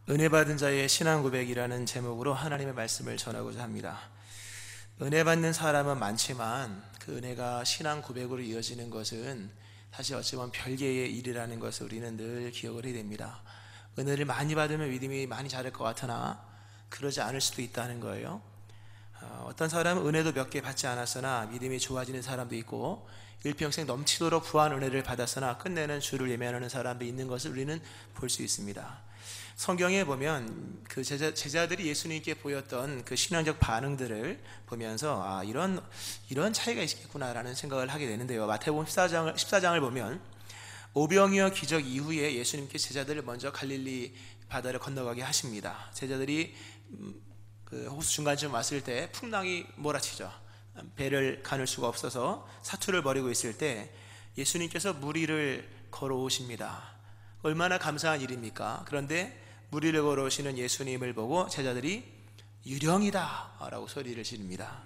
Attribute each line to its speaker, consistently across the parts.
Speaker 1: 은혜 받은 자의 신앙 고백이라는 제목으로 하나님의 말씀을 전하고자 합니다. 은혜 받는 사람은 많지만 그 은혜가 신앙 고백으로 이어지는 것은 사실 어찌 보면 별개의 일이라는 것을 우리는 늘 기억을 해야 됩니다. 은혜를 많이 받으면 믿음이 많이 자랄 것 같으나 그러지 않을 수도 있다는 거예요. 어떤 사람은 은혜도 몇 개 받지 않았으나 믿음이 좋아지는 사람도 있고 일평생 넘치도록 부한 은혜를 받았으나 끝내는 주를 예매하는 사람도 있는 것을 우리는 볼 수 있습니다. 성경에 보면 그 제자들이 예수님께 보였던 그 신앙적 반응들을 보면서 이런 차이가 있겠구나라는 생각을 하게 되는데요. 마태복음 14장을 보면 오병이어 기적 이후에 예수님께 제자들을 먼저 갈릴리 바다를 건너가게 하십니다. 제자들이 그 호수 중간쯤 왔을 때 풍랑이 몰아치죠. 배를 가눌 수가 없어서 사투를 벌이고 있을 때 예수님께서 물 위를 걸어오십니다. 얼마나 감사한 일입니까? 그런데 물 위를 걸어오시는 예수님을 보고 제자들이 유령이다 라고 소리를 지릅니다.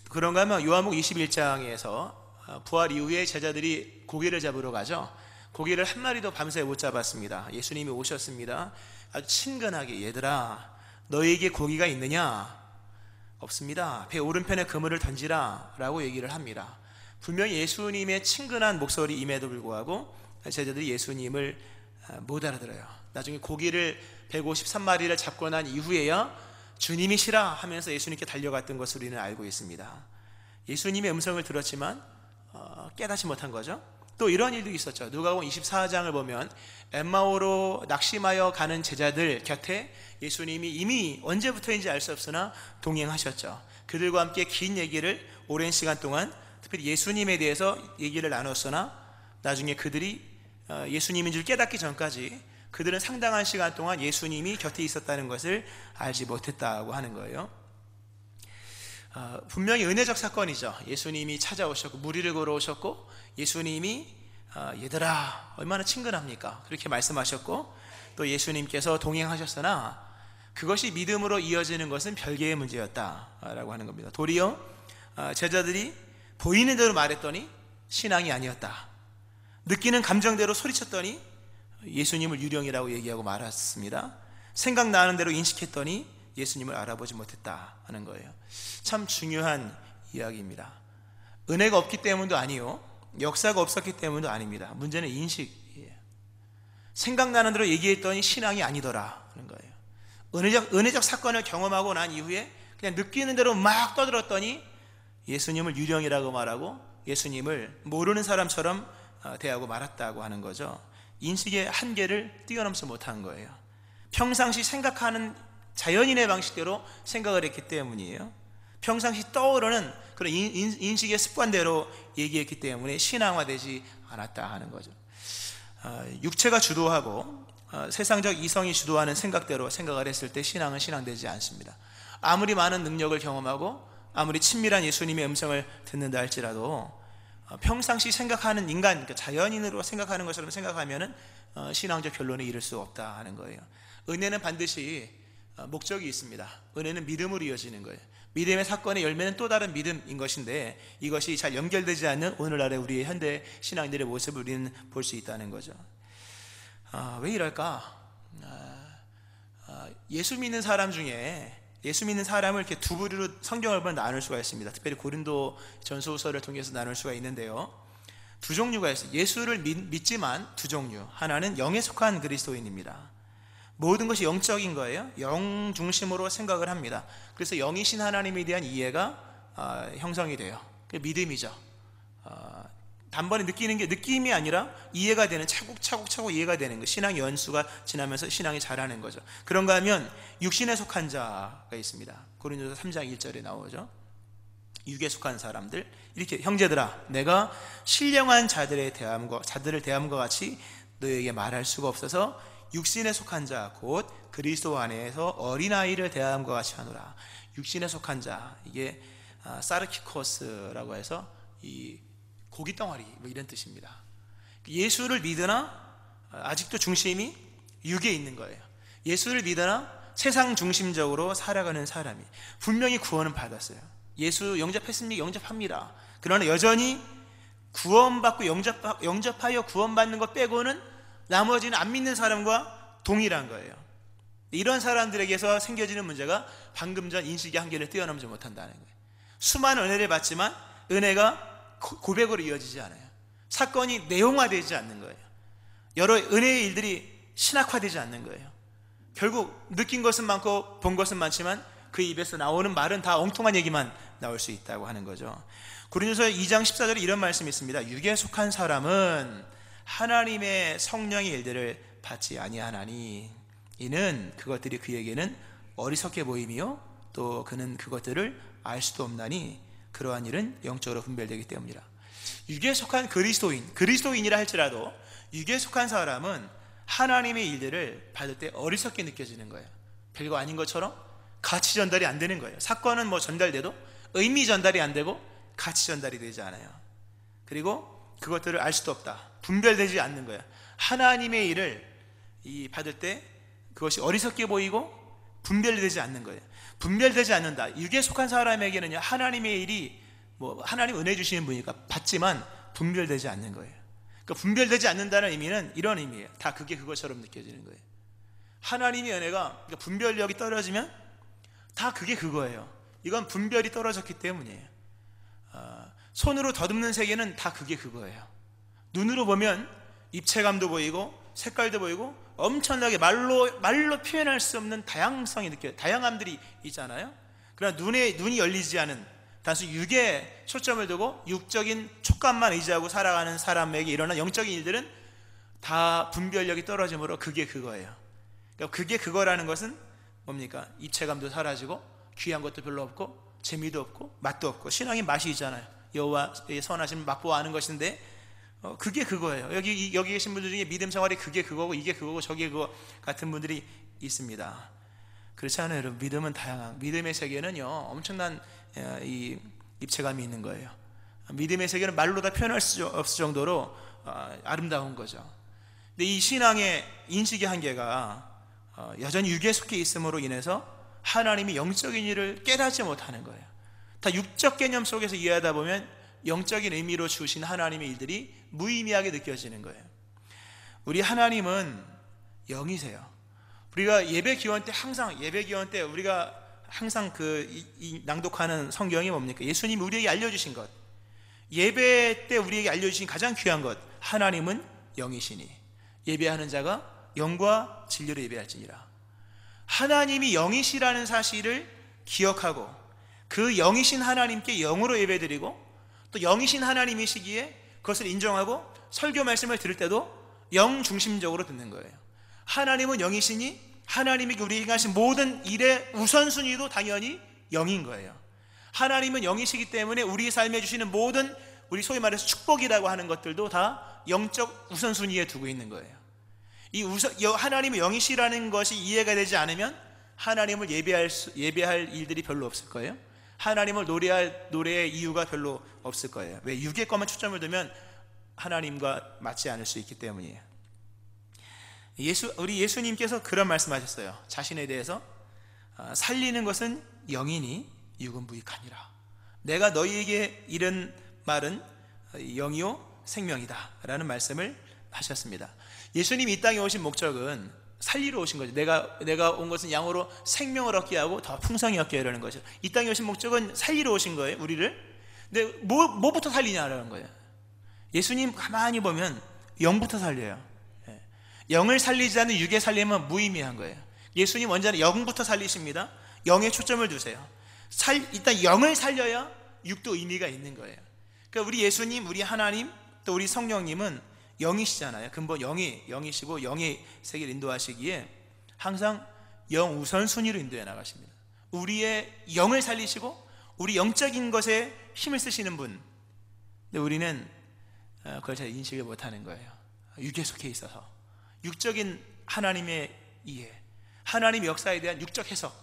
Speaker 1: 그런가 하면 요한복음 21장에서 부활 이후에 제자들이 고기를 잡으러 가죠. 고기를 한 마리도 밤새 못 잡았습니다. 예수님이 오셨습니다. 아주 친근하게, 얘들아 너희에게 고기가 있느냐? 없습니다. 배 오른편에 그물을 던지라 라고 얘기를 합니다. 분명히 예수님의 친근한 목소리임에도 불구하고 제자들이 예수님을 못 알아들어요. 나중에 고기를 153마리를 잡고 난 이후에야 주님이시라 하면서 예수님께 달려갔던 것을 우리는 알고 있습니다. 예수님의 음성을 들었지만 깨닫지 못한 거죠. 또 이런 일도 있었죠. 누가복음 24장을 보면 엠마오로 낙심하여 가는 제자들 곁에 예수님이 이미 언제부터인지 알 수 없으나 동행하셨죠. 그들과 함께 긴 얘기를 오랜 시간 동안 특별히 예수님에 대해서 얘기를 나눴으나 나중에 그들이 예수님인 줄 깨닫기 전까지 그들은 상당한 시간 동안 예수님이 곁에 있었다는 것을 알지 못했다고 하는 거예요. 분명히 은혜적 사건이죠. 예수님이 찾아오셨고 물 위를 걸어오셨고 예수님이 얘들아 얼마나 친근합니까? 그렇게 말씀하셨고 또 예수님께서 동행하셨으나 그것이 믿음으로 이어지는 것은 별개의 문제였다라고 하는 겁니다. 도리어 제자들이 보이는 대로 말했더니 신앙이 아니었다. 느끼는 감정대로 소리쳤더니 예수님을 유령이라고 얘기하고 말았습니다. 생각나는 대로 인식했더니 예수님을 알아보지 못했다 하는 거예요. 참 중요한 이야기입니다. 은혜가 없기 때문도 아니요 역사가 없었기 때문도 아닙니다. 문제는 인식이에요. 생각나는 대로 얘기했더니 신앙이 아니더라 하는 거예요. 은혜적 사건을 경험하고 난 이후에 그냥 느끼는 대로 막 떠들었더니 예수님을 유령이라고 말하고 예수님을 모르는 사람처럼 대하고 말았다고 하는 거죠. 인식의 한계를 뛰어넘지 못한 거예요. 평상시 생각하는 자연인의 방식대로 생각을 했기 때문이에요. 평상시 떠오르는 그런 인식의 습관대로 얘기했기 때문에 신앙화되지 않았다 하는 거죠. 육체가 주도하고 세상적 이성이 주도하는 생각대로 생각을 했을 때 신앙은 신앙되지 않습니다. 아무리 많은 능력을 경험하고 아무리 친밀한 예수님의 음성을 듣는다 할지라도 평상시 생각하는 인간, 그러니까 자연인으로 생각하는 것처럼 생각하면 신앙적 결론에 이를 수 없다 하는 거예요. 은혜는 반드시 목적이 있습니다. 은혜는 믿음으로 이어지는 거예요. 믿음의 사건의 열매는 또 다른 믿음인 것인데 이것이 잘 연결되지 않는 오늘날의 우리의 현대 신앙인들의 모습을 우리는 볼 수 있다는 거죠. 왜 이럴까? 예수 믿는 사람 중에 예수 믿는 사람을 이렇게 두 부류로 성경을 보면 나눌 수가 있습니다. 특별히 고린도 전서서를 통해서 나눌 수가 있는데요. 두 종류가 있어요. 예수를 믿지만 두 종류. 하나는 영에 속한 그리스도인입니다. 모든 것이 영적인 거예요. 영 중심으로 생각을 합니다. 그래서 영이신 하나님에 대한 이해가 형성이 돼요. 그게 믿음이죠. 단번에 느끼는 게 느낌이 아니라 이해가 되는, 차곡차곡 이해가 되는 거. 신앙의 연수가 지나면서 신앙이 자라는 거죠. 그런가 하면 육신에 속한 자가 있습니다. 고린도서 3장 1절에 나오죠. 육에 속한 사람들, 이렇게 형제들아 내가 신령한 자들을 대함과 같이 너에게 말할 수가 없어서 육신에 속한 자 곧 그리스도 안에서 어린아이를 대함과 같이 하노라. 육신에 속한 자, 이게 사르키코스라고 해서 이 고깃덩어리 뭐 이런 뜻입니다. 예수를 믿으나 아직도 중심이 육에 있는 거예요. 예수를 믿으나 세상 중심적으로 살아가는 사람이 분명히 구원은 받았어요. 예수 영접했습니까? 영접합니다. 그러나 여전히 구원받고 영접하여 구원받는 것 빼고는 나머지는 안 믿는 사람과 동일한 거예요. 이런 사람들에게서 생겨지는 문제가 방금 전 인식의 한계를 뛰어넘지 못한다는 거예요. 수많은 은혜를 받지만 은혜가 고백으로 이어지지 않아요. 사건이 내용화되지 않는 거예요. 여러 은혜의 일들이 신학화되지 않는 거예요. 결국 느낀 것은 많고 본 것은 많지만 그 입에서 나오는 말은 다 엉뚱한 얘기만 나올 수 있다고 하는 거죠. 고린도서 2장 14절에 이런 말씀이 있습니다. 육에 속한 사람은 하나님의 성령의 일들을 받지 아니하나니 이는 그것들이 그에게는 어리석게 보임이요 또 그는 그것들을 알 수도 없나니 그러한 일은 영적으로 분별되기 때문이라. 육에 속한 그리스도인이라 할지라도 육에 속한 사람은 하나님의 일들을 받을 때 어리석게 느껴지는 거예요. 별거 아닌 것처럼 가치 전달이 안 되는 거예요. 사건은 뭐 전달돼도 의미 전달이 안 되고 가치 전달이 되지 않아요. 그리고 그것들을 알 수도 없다. 분별되지 않는 거예요. 하나님의 일을 받을 때 그것이 어리석게 보이고 분별되지 않는 거예요. 분별되지 않는다. 육에 속한 사람에게는요, 하나님의 일이 뭐 하나님 은혜 주시는 분이니까 받지만 분별되지 않는 거예요. 그러니까 분별되지 않는다는 의미는 이런 의미예요. 다 그게 그것처럼 느껴지는 거예요. 하나님의 은혜가 그러니까 분별력이 떨어지면 다 그게 그거예요. 이건 분별이 떨어졌기 때문이에요. 손으로 더듬는 세계는 다 그게 그거예요. 눈으로 보면 입체감도 보이고 색깔도 보이고 엄청나게 말로 표현할 수 없는 다양성이 느껴요. 다양함들이 있잖아요. 그러나 눈이 열리지 않은 단순히 육에 초점을 두고 육적인 촉감만 의지하고 살아가는 사람에게 일어난 영적인 일들은 다 분별력이 떨어지므로 그게 그거예요. 그러니까 그게 그거라는 것은 뭡니까? 입체감도 사라지고 귀한 것도 별로 없고 재미도 없고 맛도 없고 신앙의 맛이 있잖아요. 여호와의 선하심을 맛보아 아는 것인데 그게 그거예요. 여기 계신 분들 중에 믿음 생활이 그게 그거고 이게 그거고 저게 그거 같은 분들이 있습니다. 그렇지 않아요, 여러분. 믿음은 다양한 믿음의 세계는요 엄청난 이 입체감이 있는 거예요. 믿음의 세계는 말로 다 표현할 수 없을 정도로 아름다운 거죠. 근데 이 신앙의 인식의 한계가 여전히 육에 속해 있음으로 인해서 하나님이 영적인 일을 깨닫지 못하는 거예요. 다 육적 개념 속에서 이해하다 보면 영적인 의미로 주신 하나님의 일들이 무의미하게 느껴지는 거예요. 우리 하나님은 영이세요. 우리가 예배 기원 때 우리가 항상 낭독하는 성경이 뭡니까? 예수님이 우리에게 알려주신 것, 예배 때 우리에게 알려주신 가장 귀한 것, 하나님은 영이시니 예배하는 자가 영과 진리로 예배할지니라. 하나님이 영이시라는 사실을 기억하고 그 영이신 하나님께 영으로 예배드리고 또 영이신 하나님이시기에 그것을 인정하고 설교 말씀을 들을 때도 영 중심적으로 듣는 거예요. 하나님은 영이시니 하나님이 우리에게 하신 모든 일의 우선순위도 당연히 영인 거예요. 하나님은 영이시기 때문에 우리 삶에 주시는 모든 우리 소위 말해서 축복이라고 하는 것들도 다 영적 우선순위에 두고 있는 거예요. 하나님의 영이시라는 것이 이해가 되지 않으면 하나님을 예배할 일들이 별로 없을 거예요. 하나님을 노래의 이유가 별로 없을 거예요. 왜? 육의 것만 초점을 두면 하나님과 맞지 않을 수 있기 때문이에요. 우리 예수님께서 그런 말씀하셨어요. 자신에 대해서 살리는 것은 영이니 육은 무익하니라. 내가 너희에게 이른 말은 영이요 생명이다 라는 말씀을 하셨습니다. 예수님이 이 땅에 오신 목적은 살리러 오신 거죠. 내가 온 것은 양으로 생명을 얻게 하고 더 풍성히 얻게 하려는 거죠. 이 땅에 오신 목적은 살리러 오신 거예요, 우리를. 근데 뭐부터 살리냐라는 거예요. 예수님 가만히 보면 영부터 살려요. 영을 살리지 않는 육의 살림은 무의미한 거예요. 예수님 언제나 영부터 살리십니다. 영에 초점을 두세요. 일단 영을 살려야 육도 의미가 있는 거예요. 그러니까 우리 예수님, 우리 하나님, 또 우리 성령님은 영이시잖아요. 근본 영이시고 영의 세계를 인도하시기에 항상 영 우선순위로 인도해 나가십니다. 우리의 영을 살리시고 우리 영적인 것에 힘을 쓰시는 분. 근데 우리는 그걸 잘 인식을 못하는 거예요. 육에 속해 있어서 육적인 하나님의 이해, 하나님의 역사에 대한 육적 해석,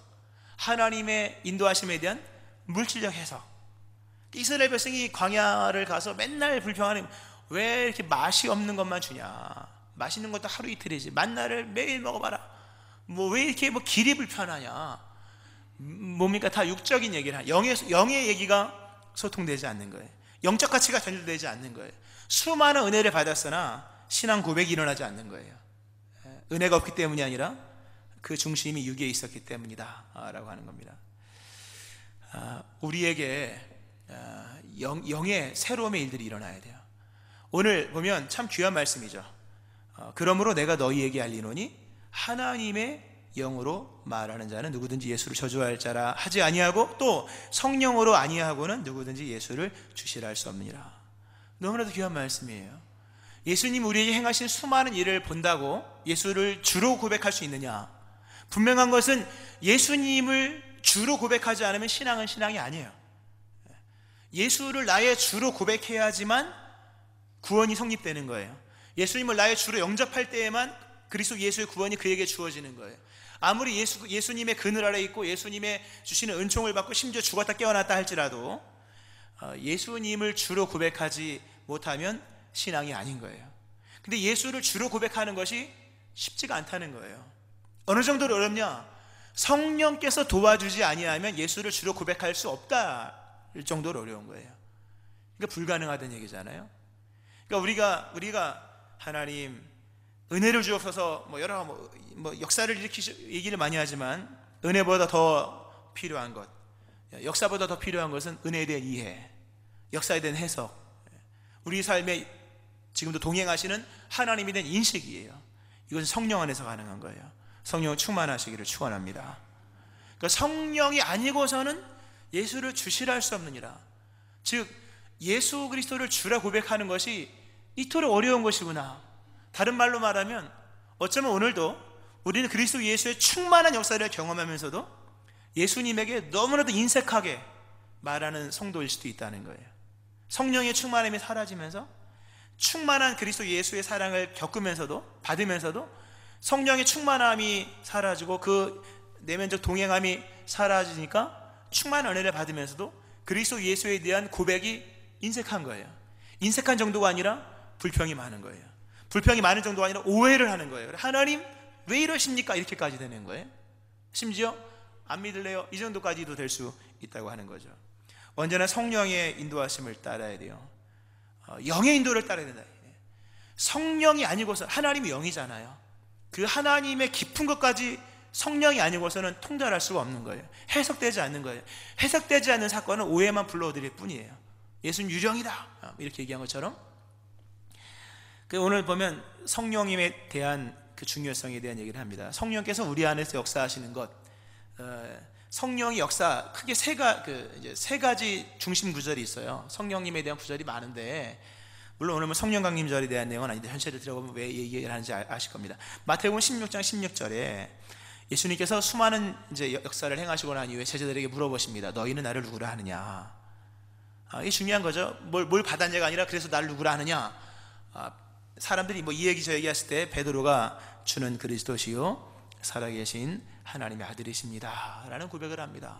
Speaker 1: 하나님의 인도하심에 대한 물질적 해석. 이스라엘 백성이 광야를 가서 맨날 불평하는, 왜 이렇게 맛이 없는 것만 주냐, 맛있는 것도 하루 이틀이지, 만나를 매일 먹어봐라, 왜 이렇게 길이 불편하냐, 뭡니까? 다 육적인 얘기를 영의 얘기가 소통되지 않는 거예요. 영적 가치가 전달되지 않는 거예요. 수많은 은혜를 받았으나 신앙 고백이 일어나지 않는 거예요. 은혜가 없기 때문이 아니라 그 중심이 육에 있었기 때문이다 라고 하는 겁니다. 우리에게 영의 새로움의 일들이 일어나야 돼요. 오늘 보면 참 귀한 말씀이죠. 그러므로 내가 너희에게 알리노니 하나님의 영으로 말하는 자는 누구든지 예수를 저주할 자라 하지 아니하고 또 성령으로 아니하고는 누구든지 예수를 주시라 할 수 없느니라. 너무나도 귀한 말씀이에요. 예수님 우리에게 행하신 수많은 일을 본다고 예수를 주로 고백할 수 있느냐? 분명한 것은 예수님을 주로 고백하지 않으면 신앙은 신앙이 아니에요. 예수를 나의 주로 고백해야지만 구원이 성립되는 거예요. 예수님을 나의 주로 영접할 때에만 그리스도 예수의 구원이 그에게 주어지는 거예요. 아무리 예수님의 그늘 아래 있고 예수님의 주시는 은총을 받고 심지어 죽었다 깨어났다 할지라도 예수님을 주로 고백하지 못하면 신앙이 아닌 거예요. 근데 예수를 주로 고백하는 것이 쉽지가 않다는 거예요. 어느 정도로 어렵냐? 성령께서 도와주지 아니하면 예수를 주로 고백할 수 없다 일 정도로 어려운 거예요. 그러니까 불가능하다는 얘기잖아요. 그러니까 우리가 하나님 은혜를 주옵소서 여러 역사를 얘기를 많이 하지만 은혜보다 더 필요한 것, 역사보다 더 필요한 것은 은혜에 대한 이해, 역사에 대한 해석, 우리 삶에 지금도 동행하시는 하나님에 대한 인식이에요. 이것은 성령 안에서 가능한 거예요. 성령 충만하시기를 축원합니다. 그러니까 성령이 아니고서는 예수를 주시라 할 수 없느니라. 즉 예수 그리스도를 주라 고백하는 것이 이토록 어려운 것이구나. 다른 말로 말하면 어쩌면 오늘도 우리는 그리스도 예수의 충만한 역사를 경험하면서도 예수님에게 너무나도 인색하게 말하는 성도일 수도 있다는 거예요. 성령의 충만함이 사라지면서 충만한 그리스도 예수의 사랑을 겪으면서도 받으면서도 성령의 충만함이 사라지고 그 내면적 동행함이 사라지니까 충만한 은혜를 받으면서도 그리스도 예수에 대한 고백이 인색한 거예요. 인색한 정도가 아니라 불평이 많은 거예요. 불평이 많은 정도가 아니라 오해를 하는 거예요. 하나님 왜 이러십니까? 이렇게까지 되는 거예요. 심지어 안 믿을래요? 이 정도까지도 될 수 있다고 하는 거죠. 언제나 성령의 인도하심을 따라야 돼요. 영의 인도를 따라야 된다. 성령이 아니고서, 하나님이 영이잖아요. 그 하나님의 깊은 것까지 성령이 아니고서는 통달할 수가 없는 거예요. 해석되지 않는 거예요. 해석되지 않는 사건은 오해만 불러드릴 뿐이에요. 예수는 유령이다 이렇게 얘기한 것처럼 오늘 보면 성령님에 대한 그 중요성에 대한 얘기를 합니다. 성령께서 우리 안에서 역사하시는 것, 성령의 역사 크게 세 가지 중심 구절이 있어요. 성령님에 대한 구절이 많은데 물론 오늘 성령 강림절에 대한 내용은 아닌데 현실을 들어보면 왜 얘기를 하는지 아실 겁니다. 마태복음 16장 16절에 예수님께서 수많은 역사를 행하시고 난 이후에 제자들에게 물어보십니다. 너희는 나를 누구라 하느냐? 이게 중요한 거죠. 뭘 받았냐가 아니라 그래서 나를 누구라 하느냐? 사람들이 이 얘기 저 얘기 했을 때 베드로가 주는 그리스도시요 살아계신 하나님의 아들이십니다 라는 고백을 합니다.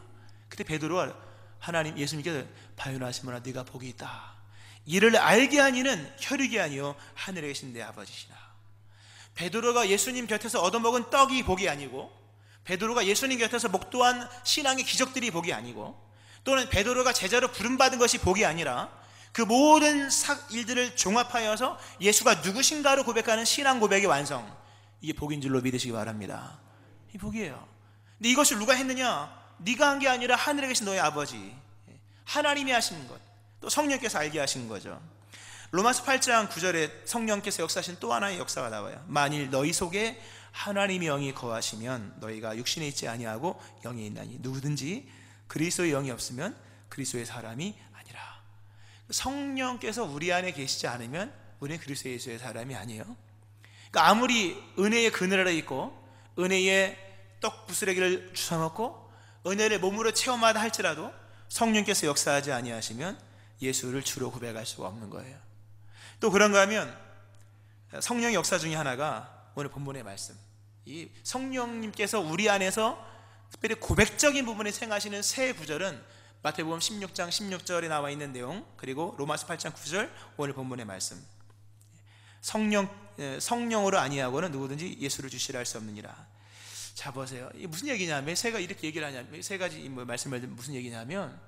Speaker 1: 그때 베드로가 예수님께서 바요나 시몬아 네가 복이 있다. 이를 알게 하니는 혈육이 아니요 하늘에 계신 내 아버지시다. 베드로가 예수님 곁에서 얻어먹은 떡이 복이 아니고, 베드로가 예수님 곁에서 목도한 신앙의 기적들이 복이 아니고, 또는 베드로가 제자로 부름받은 것이 복이 아니라 그 모든 일들을 종합하여서 예수가 누구신가로 고백하는 신앙 고백의 완성, 이게 복인 줄로 믿으시기 바랍니다. 이 복이에요. 근데 이것을 누가 했느냐? 네가 한 게 아니라 하늘에 계신 너의 아버지, 하나님이 하시는 것, 또 성령께서 알게 하신 거죠. 로마서 8장 9절에 성령께서 역사하신 또 하나의 역사가 나와요. 만일 너희 속에 하나님의 영이 거하시면 너희가 육신에 있지 아니하고 영에 있나니 누구든지 그리스도의 영이 없으면 그리스도의 사람이 아니라. 성령께서 우리 안에 계시지 않으면 우리는 그리스도 예수의 사람이 아니에요. 그러니까 아무리 은혜의 그늘 아래 있고 은혜의 떡 부스러기를 주워 먹고 은혜를 몸으로 체험하다 할지라도 성령께서 역사하지 아니하시면 예수를 주로 고백할 수가 없는 거예요. 또 그런가 하면 성령의 역사 중에 하나가 오늘 본문의 말씀, 이 성령님께서 우리 안에서 특별히 고백적인 부분에 생하시는 세 구절은 마태복음 16장 16절에 나와 있는 내용, 그리고 로마서 8장 9절 오늘 본문의 말씀. 성령으로 아니하고는 누구든지 예수를 주시라 할 수 없느니라. 자 보세요. 이게 무슨 얘기냐면, 새가 이렇게 얘기를 하냐면, 세 가지 말씀을 무슨 얘기냐면,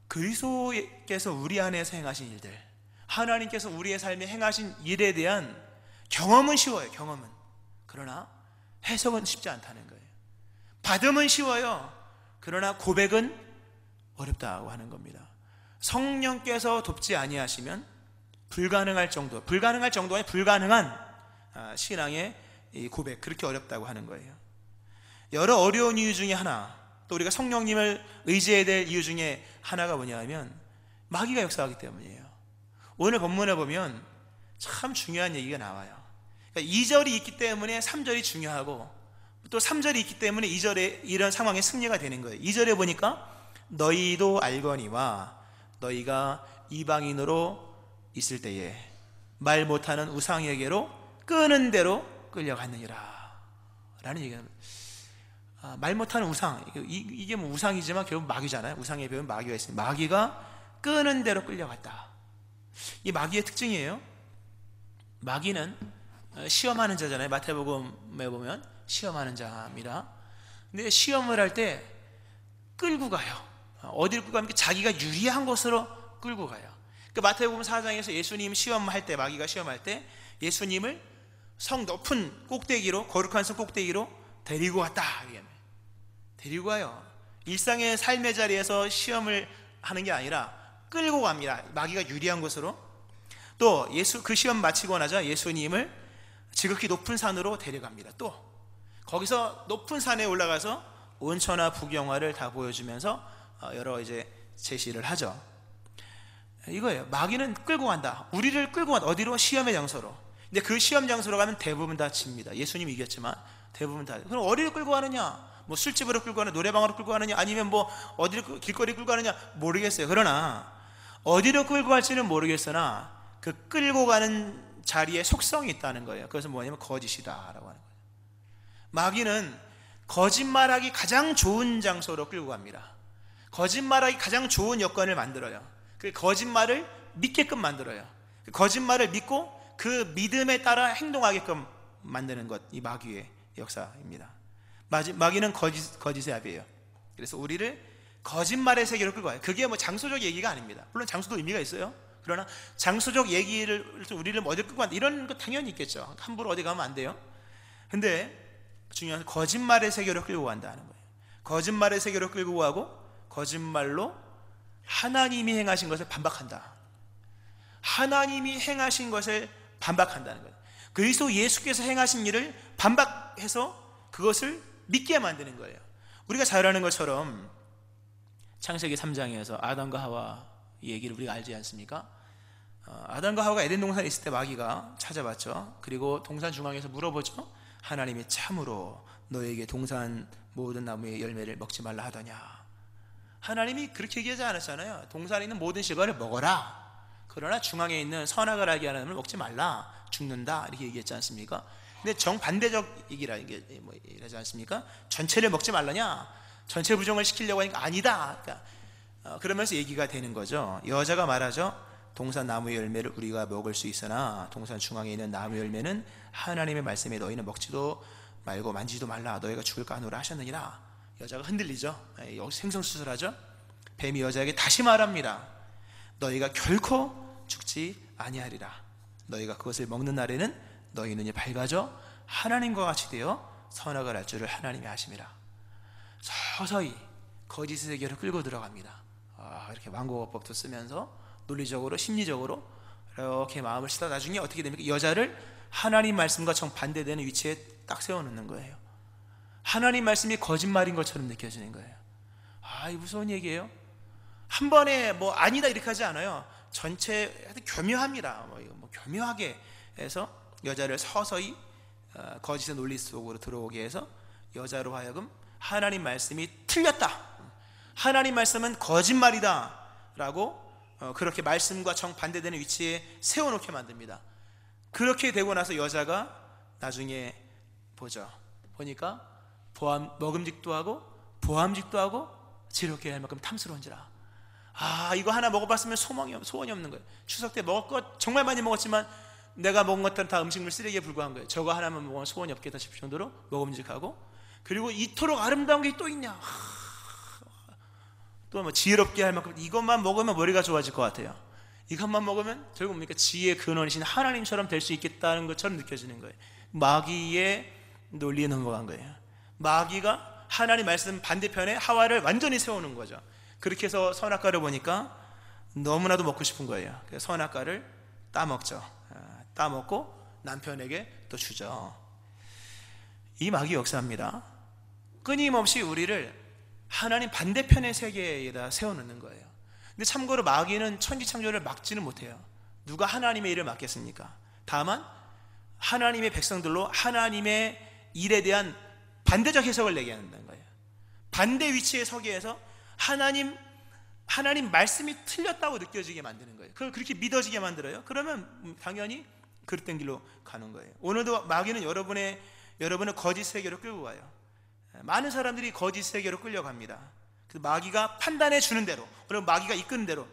Speaker 1: 그리스도께서 우리 안에서 행하신 일들, 하나님께서 우리의 삶에 행하신 일에 대한 경험은 쉬워요. 경험은. 그러나 해석은 쉽지 않다는 거예요. 받음은 쉬워요. 그러나 고백은 어렵다고 하는 겁니다. 성령께서 돕지 아니하시면 불가능할 정도가 아니라 불가능한 신앙의 이 고백, 그렇게 어렵다고 하는 거예요. 여러 어려운 이유 중에 하나, 또 우리가 성령님을 의지해야 될 이유 중에 하나가 뭐냐면 마귀가 역사하기 때문이에요. 오늘 본문에 보면 참 중요한 얘기가 나와요. 그러니까 2절이 있기 때문에 3절이 중요하고, 또 3절이 있기 때문에 2절에 이런 상황에 승리가 되는 거예요. 2절에 보니까 너희도 알거니와 너희가 이방인으로 있을 때에 말 못하는 우상에게로 끄는 대로 끌려갔느니라 라는 얘기가 나옵니다. 말 못하는 우상, 이게 뭐 우상이지만 결국 마귀잖아요. 우상에 배운 마귀가 있습니다. 마귀가 끄는 대로 끌려갔다. 이 마귀의 특징이에요. 마귀는 시험하는 자잖아요. 마태복음에 보면 시험하는 자입니다. 근데 시험을 할 때 끌고 가요. 어디를 끌고 가면 자기가 유리한 곳으로 끌고 가요. 그 마태복음 4장에서 예수님 시험할 때, 마귀가 시험할 때 예수님을 성 높은 꼭대기로, 거룩한 성 꼭대기로 데리고 왔다. 데리고 가요. 일상의 삶의 자리에서 시험을 하는 게 아니라 끌고 갑니다. 마귀가 유리한 곳으로. 또 그 시험 마치고 나자 예수님을 지극히 높은 산으로 데려갑니다. 또 거기서 높은 산에 올라가서 온천하 북영화를 다 보여주면서 여러 이제 제시를 하죠. 이거예요. 마귀는 끌고 간다. 우리를 끌고 간다. 어디로? 시험의 장소로. 근데 그 시험 장소로 가면 대부분 다 집니다. 예수님이 이겼지만 대부분 다. 그럼 어디로 끌고 가느냐? 뭐 술집으로 끌고 가느냐, 노래방으로 끌고 가느냐, 아니면 뭐 어디로 길거리 끌고 가느냐 모르겠어요. 그러나 어디로 끌고 갈지는 모르겠으나 그 끌고 가는 자리에 속성이 있다는 거예요. 그것은 뭐냐면 거짓이다라고 하는 거예요. 마귀는 거짓말하기 가장 좋은 장소로 끌고 갑니다. 거짓말하기 가장 좋은 여건을 만들어요. 그 거짓말을 믿게끔 만들어요. 그 거짓말을 믿고 그 믿음에 따라 행동하게끔 만드는 것, 이 마귀의 역사입니다. 마귀는 거짓의 아비예요. 그래서 우리를 거짓말의 세계로 끌고 가요. 그게 뭐 장소적 얘기가 아닙니다. 물론 장소도 의미가 있어요. 그러나 장소적 얘기를 우리를 어디 끌고 간다, 이런 거 당연히 있겠죠. 함부로 어디 가면 안 돼요. 근데 중요한 거짓말의 세계로 끌고 간다는 거예요. 거짓말의 세계로 끌고 가고 거짓말로 하나님이 행하신 것을 반박한다. 하나님이 행하신 것을 반박한다는 거예요. 그리스도 예수께서 행하신 일을 반박해서 그것을 믿게 만드는 거예요. 우리가 잘 아는 것처럼 창세기 3장에서 아담과 하와 얘기를 우리가 알지 않습니까? 아담과 하와가 에덴 동산에 있을 때 마귀가 찾아봤죠. 그리고 동산 중앙에서 물어보죠. 하나님이 참으로 너에게 동산 모든 나무의 열매를 먹지 말라 하더냐. 하나님이 그렇게 얘기하지 않았잖아요. 동산에 있는 모든 실과를 먹어라. 그러나 중앙에 있는 선악을 알게 하는 나무를 먹지 말라. 죽는다. 이렇게 얘기했지 않습니까? 근데 정반대적 얘기라 이러지 않습니까? 전체를 먹지 말라냐? 전체 부정을 시키려고 하니까 아니다. 그러면서 얘기가 되는 거죠. 여자가 말하죠. 동산 나무의 열매를 우리가 먹을 수 있으나 동산 중앙에 있는 나무 열매는 하나님의 말씀에 너희는 먹지도 말고 만지도 말라. 너희가 죽을까 하노라 하셨느니라. 여자가 흔들리죠. 여기서 생성수술하죠. 뱀이 여자에게 다시 말합니다. 너희가 결코 죽지 아니하리라. 너희가 그것을 먹는 날에는 너희 눈이 밝아져 하나님과 같이 되어 선악을 알 줄을 하나님이 아심이라. 서서히 거짓의 세계로 끌고 들어갑니다. 이렇게 완고법도 쓰면서 논리적으로 심리적으로 이렇게 마음을 쓰다 나중에 어떻게 됩니까? 여자를 하나님 말씀과 정반대되는 위치에 딱 세워놓는 거예요. 하나님 말씀이 거짓말인 것처럼 느껴지는 거예요. 이 무서운 얘기예요. 한 번에 뭐 아니다 이렇게 하지 않아요. 전체 교묘합니다. 뭐 교묘하게 해서 여자를 서서히 거짓의 논리 속으로 들어오게 해서 여자로 하여금 하나님 말씀이 틀렸다, 하나님 말씀은 거짓말이다 라고 그렇게 말씀과 정반대되는 위치에 세워놓게 만듭니다. 그렇게 되고 나서 여자가 나중에 보니까 먹음직도 하고 보암직도 하고 지롭게 할 만큼 탐스러운지라. 이거 하나 먹어봤으면 소원이 없는 거예요. 추석 때 먹을 것 정말 많이 먹었지만 내가 먹은 것들은 다 음식물 쓰레기에 불과한 거예요. 저거 하나만 먹으면 소원이 없겠다 싶을 정도로 먹음직하고, 그리고 이토록 아름다운 게 또 있냐, 또 뭐 지혜롭게 할 만큼 이것만 먹으면 머리가 좋아질 것 같아요. 이것만 먹으면 결국 뭡니까? 지혜의 근원이신 하나님처럼 될 수 있겠다는 것처럼 느껴지는 거예요. 마귀의 논리에 넘어간 거예요. 마귀가 하나님 말씀 반대편에 하와를 완전히 세우는 거죠. 그렇게 해서 선악과를 보니까 너무나도 먹고 싶은 거예요. 그래서 선악과를 따먹죠. 따먹고 남편에게 또 주죠. 이 마귀 역사입니다. 끊임없이 우리를 하나님 반대편의 세계에다 세워놓는 거예요. 근데 참고로 마귀는 천지창조를 막지는 못해요. 누가 하나님의 일을 막겠습니까? 다만 하나님의 백성들로 하나님의 일에 대한 반대적 해석을 내게 한다는 거예요. 반대 위치에 서게 해서 하나님 말씀이 틀렸다고 느껴지게 만드는 거예요. 그걸 그렇게 믿어지게 만들어요. 그러면 당연히 그릇된 길로 가는 거예요. 오늘도 마귀는 여러분을 거짓 세계로 끌고 가요. 많은 사람들이 거짓 세계로 끌려갑니다. 그 마귀가 판단해 주는 대로, 그리고 마귀가 이끄는 대로,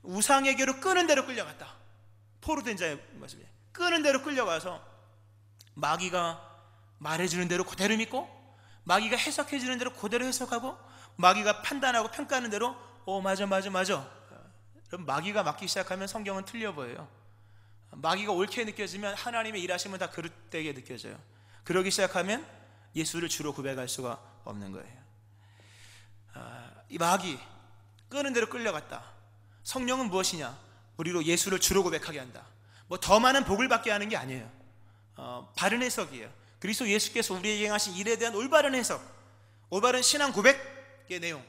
Speaker 1: 우상에게로 끄는 대로 끌려갔다. 포로된 자의 모습이에요. 끄는 대로 끌려가서 마귀가 말해주는 대로 그대로 믿고, 마귀가 해석해주는 대로 그대로 해석하고, 마귀가 판단하고 평가하는 대로 맞아. 그럼 마귀가 맞기 시작하면 성경은 틀려 보여요. 마귀가 옳게 느껴지면 하나님의 일하심은 다 그릇되게 느껴져요. 그러기 시작하면 예수를 주로 고백할 수가 없는 거예요. 이 마귀 끄는 대로 끌려갔다. 성령은 무엇이냐? 우리로 예수를 주로 고백하게 한다. 뭐 더 많은 복을 받게 하는 게 아니에요. 바른 해석이에요. 그리스도 예수께서 우리에게 행하신 일에 대한 올바른 해석, 올바른 신앙 고백의 내용.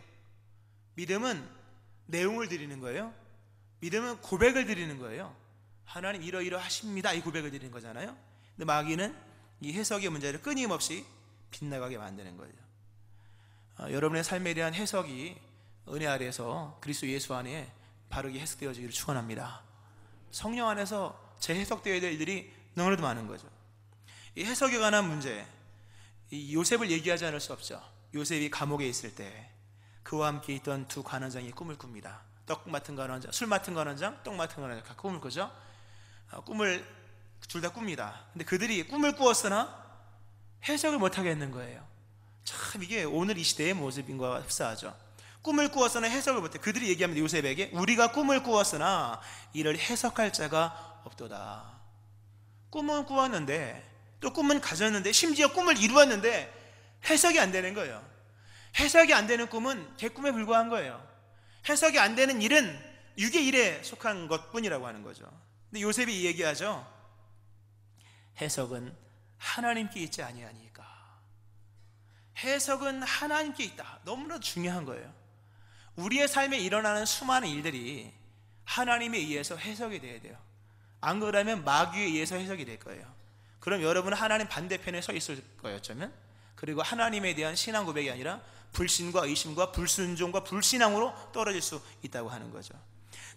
Speaker 1: 믿음은 내용을 드리는 거예요. 믿음은 고백을 드리는 거예요. 하나님 이러이러하십니다, 이 고백을 드리는 거잖아요. 근데 마귀는 이 해석의 문제를 끊임없이 빗나가게 만드는 거예요. 여러분의 삶에 대한 해석이 은혜 아래에서 그리스도 예수 안에 바르게 해석되어지기를 축원합니다. 성령 안에서 재해석되어야 될 일들이 너무나도 많은 거죠. 이 해석에 관한 문제, 이 요셉을 얘기하지 않을 수 없죠. 요셉이 감옥에 있을 때 그와 함께 있던 두 관원장이 꿈을 꿉니다. 떡 맡은 관원장, 술 맡은 관원장, 떡 맡은 관원장 다 꿈을 꾸죠. 꿈을 둘 다 꿉니다. 근데 그들이 꿈을 꾸었으나 해석을 못하게 했는 거예요. 참 이게 오늘 이 시대의 모습인 것과 흡사하죠. 꿈을 꾸었으나 해석을 못해. 그들이 얘기합니다. 요셉에게 우리가 꿈을 꾸었으나 이를 해석할 자가 없도다. 꿈은 꾸었는데, 또 꿈은 가졌는데, 심지어 꿈을 이루었는데 해석이 안 되는 거예요. 해석이 안 되는 꿈은 개꿈에 불과한 거예요. 해석이 안 되는 일은 육의 일에 속한 것뿐이라고 하는 거죠. 근데 요셉이 이 얘기하죠. 해석은 하나님께 있지 아니하니까. 해석은 하나님께 있다. 너무나 중요한 거예요. 우리의 삶에 일어나는 수많은 일들이 하나님에 의해서 해석이 돼야 돼요. 안 그러면 마귀에 의해서 해석이 될 거예요. 그럼 여러분은 하나님 반대편에 서 있을 거예요, 어쩌면. 그리고 하나님에 대한 신앙 고백이 아니라 불신과 의심과 불순종과 불신앙으로 떨어질 수 있다고 하는 거죠.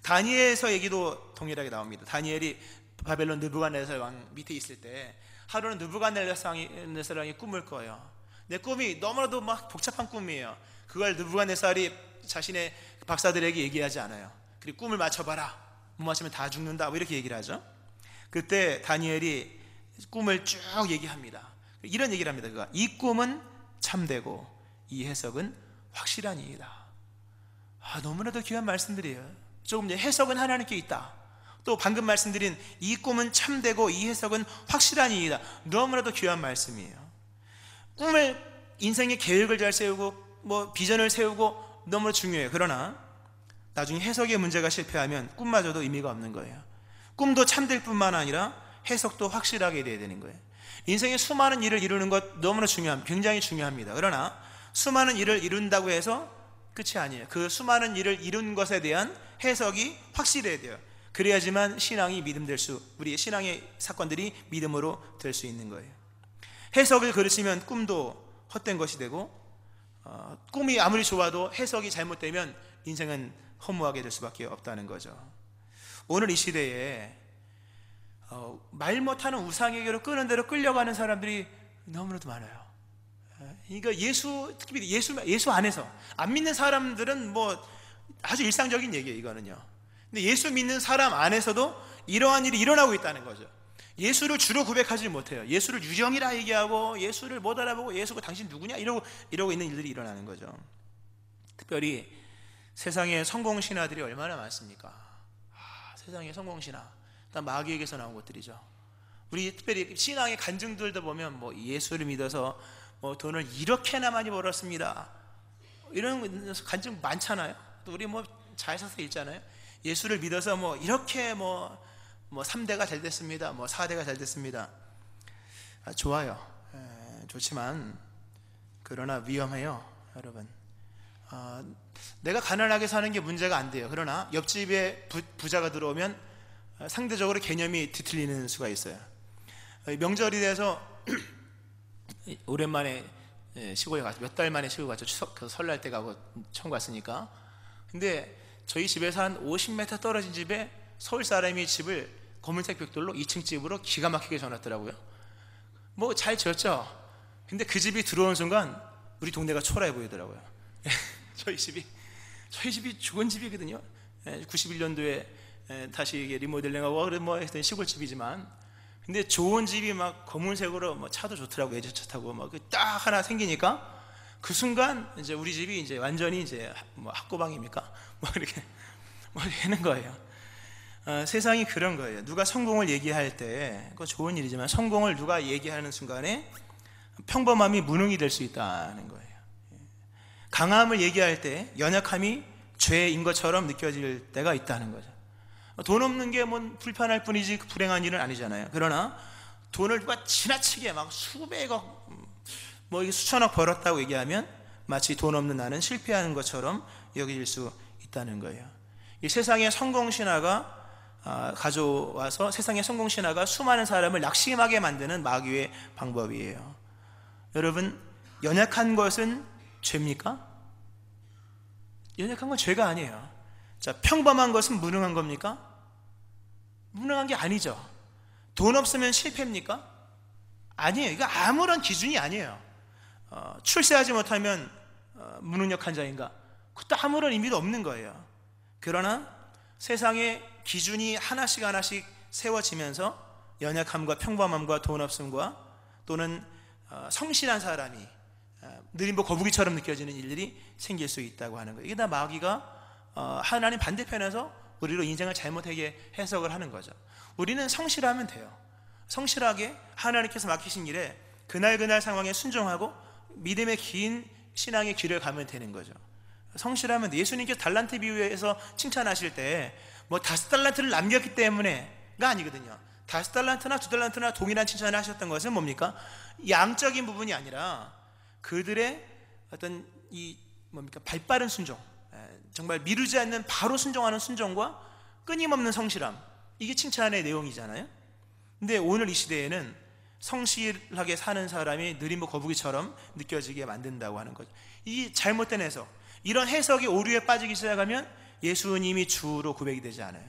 Speaker 1: 다니엘서 얘기도 동일하게 나옵니다. 다니엘이 바벨론 느부갓네살 왕 밑에 있을 때 하루는 느부갓네살이 꿈을 꿔요. 내 꿈이 너무나도 막 복잡한 꿈이에요. 그걸 느부갓네살이 자신의 박사들에게 얘기하지 않아요. 그리고 꿈을 맞춰봐라, 못 맞추면 다 죽는다, 뭐 이렇게 얘기를 하죠. 그때 다니엘이 꿈을 쭉 얘기합니다. 이런 얘기를 합니다. 그가 이 꿈은 참되고 이 해석은 확실하니이다. 너무나도 귀한 말씀들이에요. 조금 전에 해석은 하나님께 있다. 또 방금 말씀드린 이 꿈은 참되고 이 해석은 확실하니이다. 너무나도 귀한 말씀이에요. 꿈을, 인생의 계획을 잘 세우고 뭐 비전을 세우고 너무나 중요해요. 그러나 나중에 해석의 문제가 실패하면 꿈마저도 의미가 없는 거예요. 꿈도 참될 뿐만 아니라 해석도 확실하게 돼야 되는 거예요. 인생의 수많은 일을 이루는 것 너무나 굉장히 중요합니다. 그러나 수많은 일을 이룬다고 해서 끝이 아니에요. 그 수많은 일을 이룬 것에 대한 해석이 확실해야 돼요. 그래야지만 신앙이 믿음될 수, 우리의 신앙의 사건들이 믿음으로 될 수 있는 거예요. 해석을 그르치면 꿈도 헛된 것이 되고, 꿈이 아무리 좋아도 해석이 잘못되면 인생은 허무하게 될 수밖에 없다는 거죠. 오늘 이 시대에 말 못하는 우상에게로 끄는 대로 끌려가는 사람들이 너무나도 많아요. 그러니까 특히 예수 안에서 안 믿는 사람들은 뭐 아주 일상적인 얘기예요, 이거는요. 근데 예수 믿는 사람 안에서도 이러한 일이 일어나고 있다는 거죠. 예수를 주로 고백하지 못해요. 예수를 유령이라 얘기하고 예수를 못 알아보고 예수가 당신 누구냐 이러고 있는 일들이 일어나는 거죠. 특별히 세상에 성공신화들이 얼마나 많습니까? 세상에 성공신화, 일단 마귀에게서 나온 것들이죠. 우리 특별히 신앙의 간증들도 보면 뭐 예수를 믿어서 뭐 돈을 이렇게나 많이 벌었습니다, 이런 간증 많잖아요. 또 우리 뭐 자회사서 읽잖아요. 예수를 믿어서 뭐 이렇게 뭐 3대가 잘 됐습니다, 뭐 4대가 잘 됐습니다. 좋아요. 좋지만 그러나 위험해요, 여러분. 내가 가난하게 사는 게 문제가 안 돼요. 그러나 옆집에 부자가 들어오면 상대적으로 개념이 뒤틀리는 수가 있어요. 명절이 돼서 오랜만에 시골에 가서 몇 달 만에 시골 갔죠. 추석 설날 때 가고 처음 갔으니까. 근데 저희 집에서 한 50m 떨어진 집에 서울 사람이 집을 검은색 벽돌로 2층 집으로 기가 막히게 져놨더라고요. 뭐 잘 지었죠. 근데 그 집이 들어오는 순간 우리 동네가 초라해 보이더라고요. 저희 집이 죽은 집이거든요. 91년도에 다시 이게 리모델링하고 뭐 했던 시골집이지만, 근데 좋은 집이 막 검은색으로 뭐 차도 좋더라고, 예전차 타고 막 딱 하나 생기니까 그 순간 이제 우리 집이 이제 완전히 이제 뭐 학고방입니까? 뭐 이렇게 뭐 되는 거예요. 세상이 그런 거예요. 누가 성공을 얘기할 때 그거 좋은 일이지만 성공을 누가 얘기하는 순간에 평범함이 무능이 될 수 있다는 거예요. 강함을 얘기할 때 연약함이 죄인 것처럼 느껴질 때가 있다는 거죠. 돈 없는 게 뭐 불편할 뿐이지 불행한 일은 아니잖아요. 그러나 돈을 누가 지나치게 막 수백억 뭐 수천억 벌었다고 얘기하면 마치 돈 없는 나는 실패하는 것처럼 여겨질 수 있다는 거예요. 이 세상의 성공신화가 가져와서 세상의 성공신화가 수많은 사람을 낙심하게 만드는 마귀의 방법이에요. 여러분, 연약한 것은 죄입니까? 연약한 건 죄가 아니에요. 자, 평범한 것은 무능한 겁니까? 무능한 게 아니죠. 돈 없으면 실패입니까? 아니에요. 이거 아무런 기준이 아니에요. 출세하지 못하면 무능력한 자인가? 그것도 아무런 의미도 없는 거예요. 그러나 세상의 기준이 하나씩 세워지면서 연약함과 평범함과 돈 없음과 또는 성실한 사람이 느림보 거북이처럼 느껴지는 일들이 생길 수 있다고 하는 거예요. 이게 다 마귀가 하나님 반대편에서 우리로 인생을 잘못하게 해석을 하는 거죠. 우리는 성실하면 돼요. 성실하게 하나님께서 맡기신 일에 그날 상황에 순종하고 믿음의 긴 신앙의 길을 가면 되는 거죠. 성실하면 돼. 예수님께서 달란트 비유에서 칭찬하실 때 뭐 5달란트를 남겼기 때문에가 아니거든요. 5달란트나 2달란트나 동일한 칭찬을 하셨던 것은 뭡니까? 양적인 부분이 아니라 그들의 어떤 발빠른 순종, 정말 미루지 않는 바로 순종하는 순종과 끊임없는 성실함, 이게 칭찬의 내용이잖아요. 근데 오늘 이 시대에는 성실하게 사는 사람이 느림보 거북이처럼 느껴지게 만든다고 하는 거죠. 이 잘못된 해석, 이런 해석이 오류에 빠지기 시작하면 예수님이 주로 고백이 되지 않아요.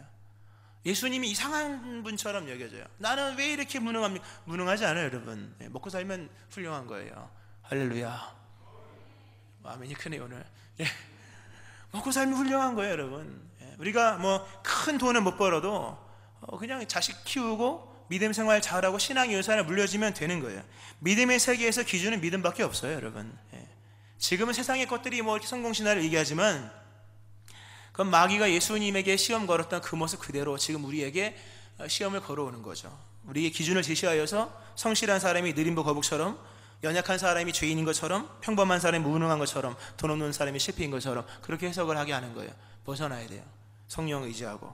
Speaker 1: 예수님이 이상한 분처럼 여겨져요. 나는 왜 이렇게 무능합니까? 무능하지 않아요, 여러분. 먹고 살면 훌륭한 거예요. 할렐루야. 아멘이 크네요, 오늘. 먹고 살면 훌륭한 거예요, 여러분. 우리가 뭐 큰 돈을 못 벌어도 그냥 자식 키우고 믿음 생활 잘하고 신앙의 유산을 물려주면 되는 거예요. 믿음의 세계에서 기준은 믿음밖에 없어요, 여러분. 지금은 세상의 것들이 뭐 이렇게 성공신화를 얘기하지만 그건 마귀가 예수님에게 시험 걸었던 그 모습 그대로 지금 우리에게 시험을 걸어오는 거죠. 우리의 기준을 제시하여서 성실한 사람이 느림보 거북처럼, 연약한 사람이 죄인인 것처럼, 평범한 사람이 무능한 것처럼, 돈 없는 사람이 실패인 것처럼 그렇게 해석을 하게 하는 거예요. 벗어나야 돼요. 성령 의지하고.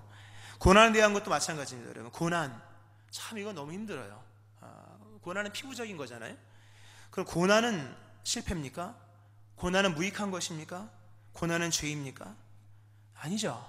Speaker 1: 고난에 대한 것도 마찬가지입니다, 여러분. 고난, 참 이거 너무 힘들어요. 고난은 피부적인 거잖아요. 그럼 고난은 실패입니까? 고난은 무익한 것입니까? 고난은 죄입니까? 아니죠.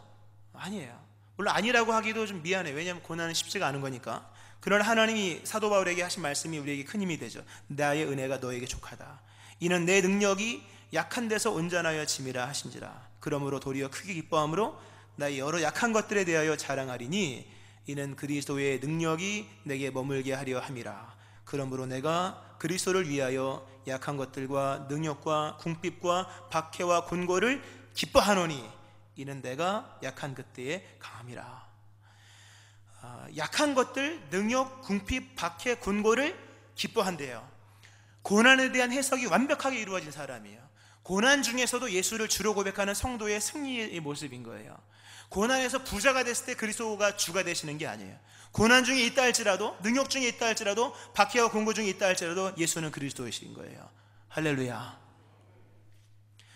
Speaker 1: 아니에요. 물론 아니라고 하기도 좀 미안해요. 왜냐하면 고난은 쉽지가 않은 거니까. 그러나 하나님이 사도 바울에게 하신 말씀이 우리에게 큰 힘이 되죠. 나의 은혜가 너에게 족하다. 이는 내 능력이 약한 데서 온전하여 짐이라 하신지라. 그러므로 도리어 크게 기뻐함으로 나의 여러 약한 것들에 대하여 자랑하리니 이는 그리스도의 능력이 내게 머물게 하려 함이라. 그러므로 내가 그리스도를 위하여 약한 것들과 능력과 궁핍과 박해와 곤고를 기뻐하노니 이는 내가 약한 그때에 강함이라. 약한 것들, 능력, 궁핍, 박해, 곤고를 기뻐한대요. 고난에 대한 해석이 완벽하게 이루어진 사람이에요. 고난 중에서도 예수를 주로 고백하는 성도의 승리의 모습인 거예요. 고난에서 부자가 됐을 때 그리스도가 주가 되시는 게 아니에요. 고난 중에 있다 할지라도, 능력 중에 있다 할지라도, 박해와 공고 중에 있다 할지라도 예수는 그리스도이신 거예요. 할렐루야.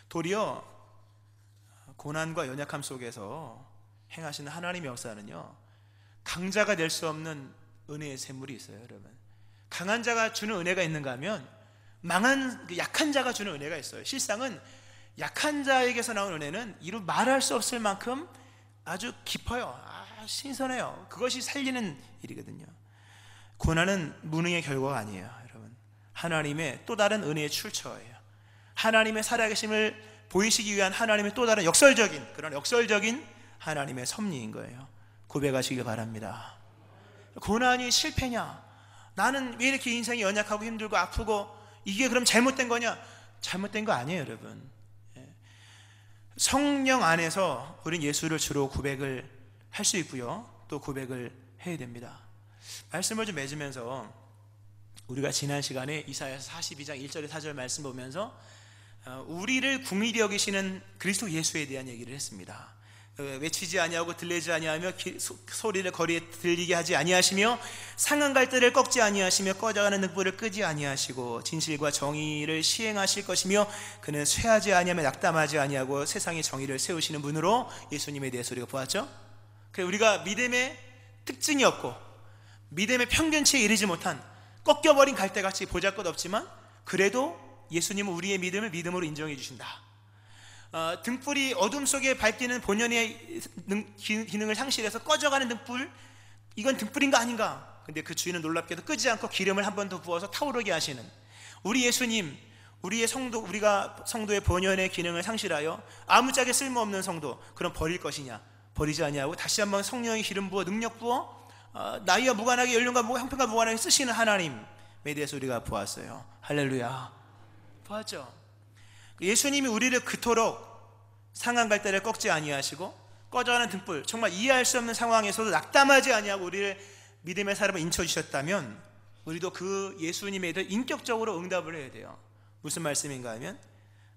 Speaker 1: 도리어 고난과 연약함 속에서 행하시는 하나님의 역사는요, 강자가 될 수 없는 은혜의 샘물이 있어요. 여러분, 강한 자가 주는 은혜가 있는가 하면 망한 약한 자가 주는 은혜가 있어요. 실상은 약한 자에게서 나온 은혜는 이루 말할 수 없을 만큼 아주 깊어요. 신선해요. 그것이 살리는 일이거든요. 고난은 무능의 결과가 아니에요. 여러분, 하나님의 또 다른 은혜의 출처예요. 하나님의 살아계심을 보이시기 위한 하나님의 또 다른 역설적인 하나님의 섭리인 거예요. 고백하시길 바랍니다. 고난이 실패냐? 나는 왜 이렇게 인생이 연약하고 힘들고 아프고, 이게 그럼 잘못된 거냐? 잘못된 거 아니에요, 여러분. 성령 안에서 우린 예수를 주로 고백을 할 수 있고요, 또 고백을 해야 됩니다. 말씀을 좀 맺으면서 우리가 지난 시간에 이사야서 42장 1절에 4절 말씀 보면서 우리를 궁일이 여기시는 그리스도 예수에 대한 얘기를 했습니다. 외치지 아니하고 들리지 아니하며 소리를 거리에 들리게 하지 아니하시며 상한 갈대를 꺾지 아니하시며 꺼져가는 등불을 끄지 아니하시고 진실과 정의를 시행하실 것이며 그는 쇠하지 아니하며 낙담하지 아니하고 세상의 정의를 세우시는 분으로 예수님에 대해서 우리가 보았죠. 그래서 우리가 믿음의 특징이 없고 믿음의 평균치에 이르지 못한 꺾여버린 갈대같이 보잘것없지만 그래도 예수님은 우리의 믿음을 믿음으로 인정해 주신다. 등불이 어둠 속에 밝히는 본연의 기능을 상실해서 꺼져가는 등불, 이건 등불인가 아닌가? 근데 그 주인은 놀랍게도 끄지 않고 기름을 한 번 더 부어서 타오르게 하시는 우리 예수님, 우리의 성도, 우리가 성도의 본연의 기능을 상실하여 아무짝에 쓸모없는 성도, 그럼 버릴 것이냐? 버리지 아니하고 다시 한번 성령의 기름 부어 능력 부어 나이와 무관하게 연륜과 형편과 무관하게 쓰시는 하나님에 대해서 우리가 보았어요. 할렐루야. 보았죠? 예수님이 우리를 그토록 상한 갈대를 꺾지 아니하시고 꺼져가는 등불, 정말 이해할 수 없는 상황에서도 낙담하지 아니하고 우리를 믿음의 사람을 인쳐주셨다면 우리도 그 예수님에 대해 인격적으로 응답을 해야 돼요. 무슨 말씀인가 하면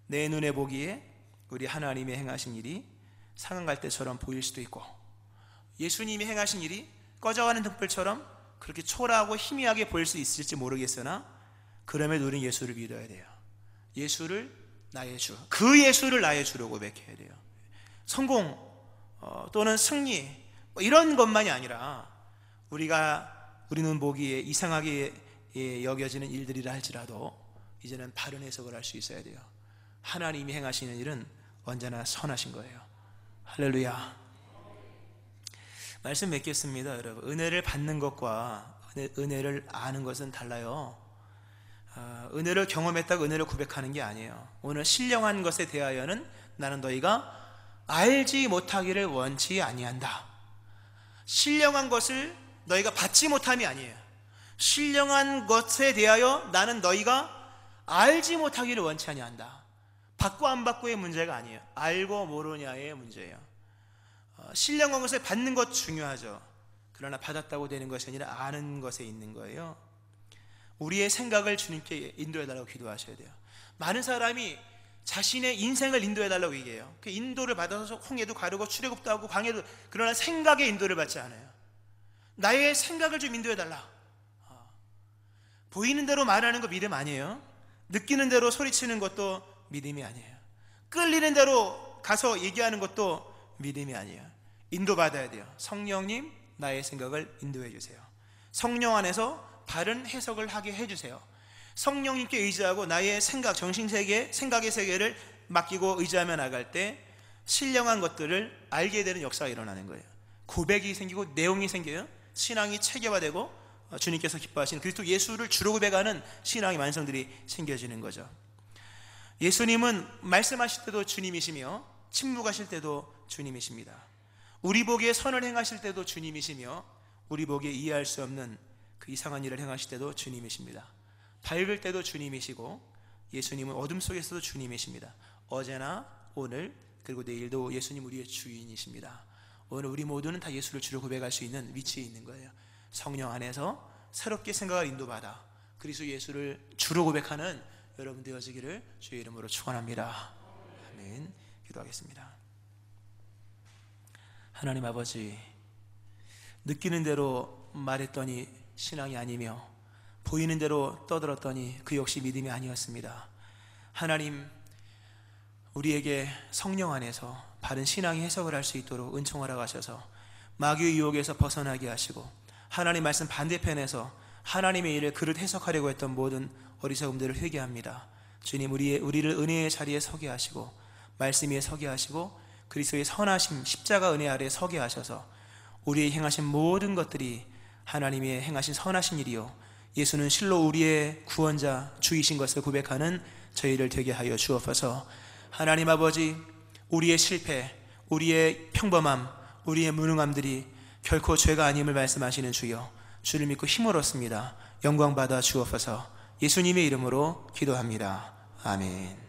Speaker 1: 내 눈에 보기에 우리 하나님의 행하신 일이 상한 갈대처럼 보일 수도 있고 예수님이 행하신 일이 꺼져가는 등불처럼 그렇게 초라하고 희미하게 보일 수 있을지 모르겠으나 그럼에도 우리는 예수를 믿어야 돼요. 예수를 나의 주, 그 예수를 나의 주로 고백해야 돼요. 성공 또는 승리 이런 것만이 아니라 우리는 보기에 이상하게 여겨지는 일들이라 할지라도 이제는 바른 해석을 할 수 있어야 돼요. 하나님이 행하시는 일은 언제나 선하신 거예요. 할렐루야. 말씀 맺겠습니다. 여러분, 은혜를 받는 것과 은혜를 아는 것은 달라요. 은혜를 경험했다고 은혜를 고백하는 게 아니에요. 오늘 신령한 것에 대하여는 나는 너희가 알지 못하기를 원치 아니한다. 신령한 것을 너희가 받지 못함이 아니에요. 신령한 것에 대하여 나는 너희가 알지 못하기를 원치 아니한다. 받고 안 받고의 문제가 아니에요. 알고 모르냐의 문제예요. 신령한 것을 받는 것 중요하죠. 그러나 받았다고 되는 것이 아니라 아는 것에 있는 거예요. 우리의 생각을 주님께 인도해달라고 기도하셔야 돼요. 많은 사람이 자신의 인생을 인도해달라고 얘기해요. 그 인도를 받아서 홍해도 가르고 출애굽도 하고 광야도, 그러나 생각의 인도를 받지 않아요. 나의 생각을 좀 인도해달라. 보이는 대로 말하는 거 믿음 아니에요. 느끼는 대로 소리치는 것도 믿음이 아니에요. 끌리는 대로 가서 얘기하는 것도 믿음이 아니에요. 인도받아야 돼요. 성령님, 나의 생각을 인도해 주세요. 성령 안에서 바른 해석을 하게 해주세요. 성령님께 의지하고 나의 생각, 정신세계, 생각의 세계를 맡기고 의지하며 나갈 때 신령한 것들을 알게 되는 역사가 일어나는 거예요. 고백이 생기고 내용이 생겨요. 신앙이 체계화되고 주님께서 기뻐하시는 그리스도 예수를 주로 고백하는 신앙의 완성들이 생겨지는 거죠. 예수님은 말씀하실 때도 주님이시며 침묵하실 때도 주님이십니다. 우리 보기에 선을 행하실 때도 주님이시며 우리 보기에 이해할 수 없는 그 이상한 일을 행하실 때도 주님이십니다. 밝을 때도 주님이시고 예수님은 어둠 속에서도 주님이십니다. 어제나 오늘 그리고 내일도 예수님 우리의 주인이십니다. 오늘 우리 모두는 다 예수를 주로 고백할 수 있는 위치에 있는 거예요. 성령 안에서 새롭게 생각을 인도받아 그리스도 예수를 주로 고백하는 여러분 되어지기를 주의 이름으로 축원합니다. 아멘. 기도하겠습니다. 하나님 아버지, 느끼는 대로 말했더니 신앙이 아니며 보이는 대로 떠들었더니 그 역시 믿음이 아니었습니다. 하나님, 우리에게 성령 안에서 바른 신앙의 해석을 할 수 있도록 은총하라 하셔서 마귀의 유혹에서 벗어나게 하시고, 하나님 말씀 반대편에서 하나님의 일을 그릇 해석하려고 했던 모든 어리석음들을 회개합니다. 주님, 우리를 은혜의 자리에 서게 하시고 말씀 위에 서게 하시고 그리스도의 선하심 십자가 은혜 아래에 서게 하셔서 우리의 행하신 모든 것들이 하나님의 행하신 선하신 일이요 예수는 실로 우리의 구원자 주이신 것을 고백하는 저희를 되게 하여 주옵소서. 하나님 아버지, 우리의 실패, 우리의 평범함, 우리의 무능함들이 결코 죄가 아님을 말씀하시는 주여, 주를 믿고 힘을 얻습니다. 영광 받아 주옵소서. 예수님의 이름으로 기도합니다. 아멘.